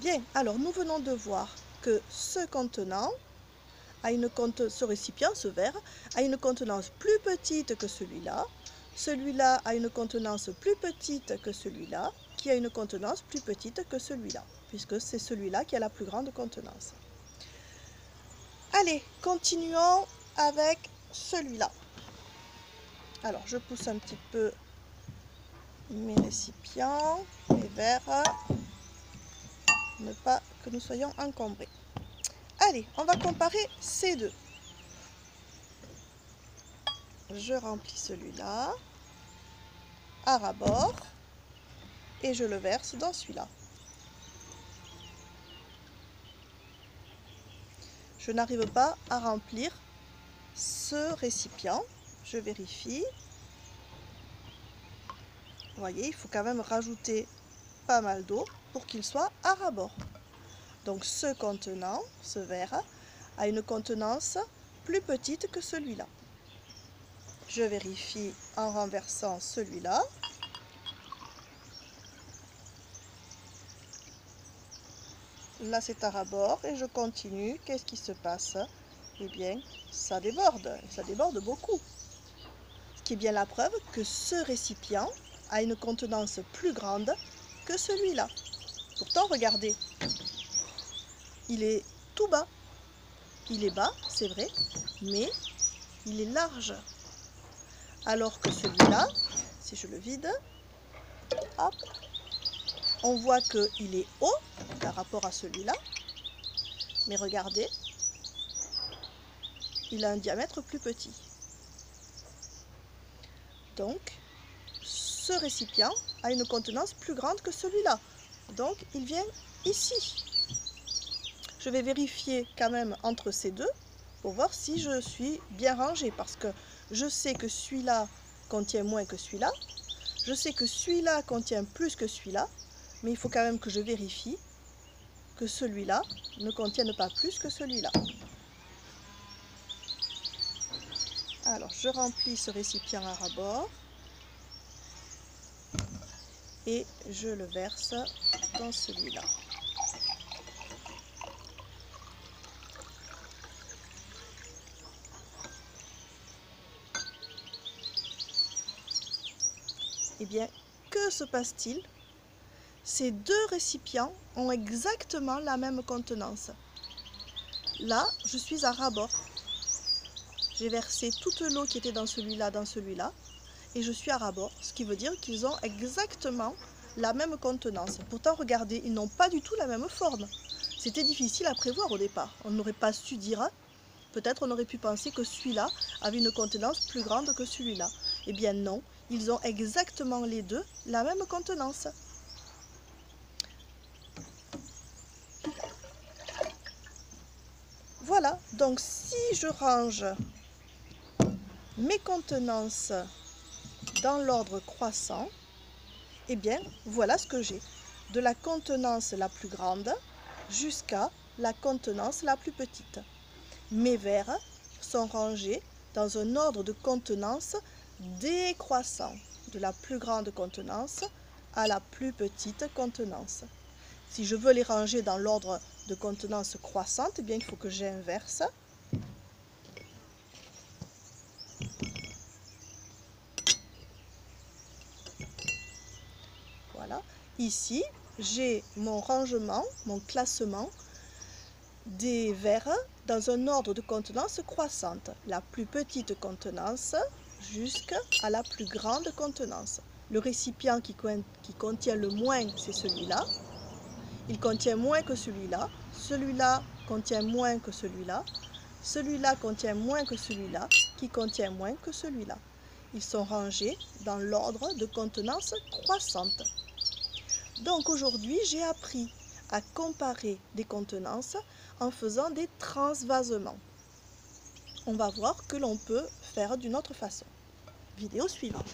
Bien, alors nous venons de voir que ce contenant ce récipient, ce verre, a une contenance plus petite que celui-là. Celui-là a une contenance plus petite que celui-là, qui a une contenance plus petite que celui-là, puisque c'est celui-là qui a la plus grande contenance. Allez, continuons avec celui-là. Alors, je pousse un petit peu mes récipients, mes verres, ne pas que nous soyons encombrés. Allez, on va comparer ces deux. Je remplis celui-là à ras-bord et je le verse dans celui-là. Je n'arrive pas à remplir ce récipient. Je vérifie. Vous voyez, il faut quand même rajouter pas mal d'eau pour qu'il soit à ras-bord. Donc ce contenant, ce verre, a une contenance plus petite que celui-là. Je vérifie en renversant celui-là. Là, c'est à ras-bord et je continue. Qu'est-ce qui se passe? Eh bien, ça déborde beaucoup. Ce qui est bien la preuve que ce récipient a une contenance plus grande que celui-là. Pourtant, regardez, il est tout bas. Il est bas, c'est vrai, mais il est large. Alors que celui-là, si je le vide, hop, on voit qu'il est haut par rapport à celui-là. Mais regardez, il a un diamètre plus petit. Donc, ce récipient a une contenance plus grande que celui-là. Donc, il vient ici. Je vais vérifier quand même entre ces deux pour voir si je suis bien rangée. Parce que je sais que celui-là contient moins que celui-là. Je sais que celui-là contient plus que celui-là. Mais il faut quand même que je vérifie que celui-là ne contienne pas plus que celui-là. Alors, je remplis ce récipient à ras-bord et je le verse dans celui-là. Eh bien, que se passe-t-il? Ces deux récipients ont exactement la même contenance. Là, je suis à ras-bord. J'ai versé toute l'eau qui était dans celui-là, et je suis à ras-bord, ce qui veut dire qu'ils ont exactement la même contenance. Pourtant, regardez, ils n'ont pas du tout la même forme. C'était difficile à prévoir au départ. On n'aurait pas su dire, peut-être on aurait pu penser que celui-là avait une contenance plus grande que celui-là. Eh bien non, ils ont exactement les deux la même contenance. Voilà, donc si je range mes contenances dans l'ordre croissant, eh bien voilà ce que j'ai. De la contenance la plus grande jusqu'à la contenance la plus petite. Mes verres sont rangés dans un ordre de contenance décroissant, de la plus grande contenance à la plus petite contenance. Si je veux les ranger dans l'ordre de contenance croissante, eh bien, il faut que j'inverse. Voilà. Ici, j'ai mon rangement, mon classement des verres dans un ordre de contenance croissante. La plus petite contenance jusqu'à la plus grande contenance. Le récipient qui contient le moins, c'est celui-là. Il contient moins que celui-là. Celui-là contient moins que celui-là. Celui-là contient moins que celui-là, qui contient moins que celui-là. Ils sont rangés dans l'ordre de contenance croissante. Donc aujourd'hui, j'ai appris à comparer des contenances en faisant des transvasements. On va voir que l'on peut faire d'une autre façon. Vidéo suivante.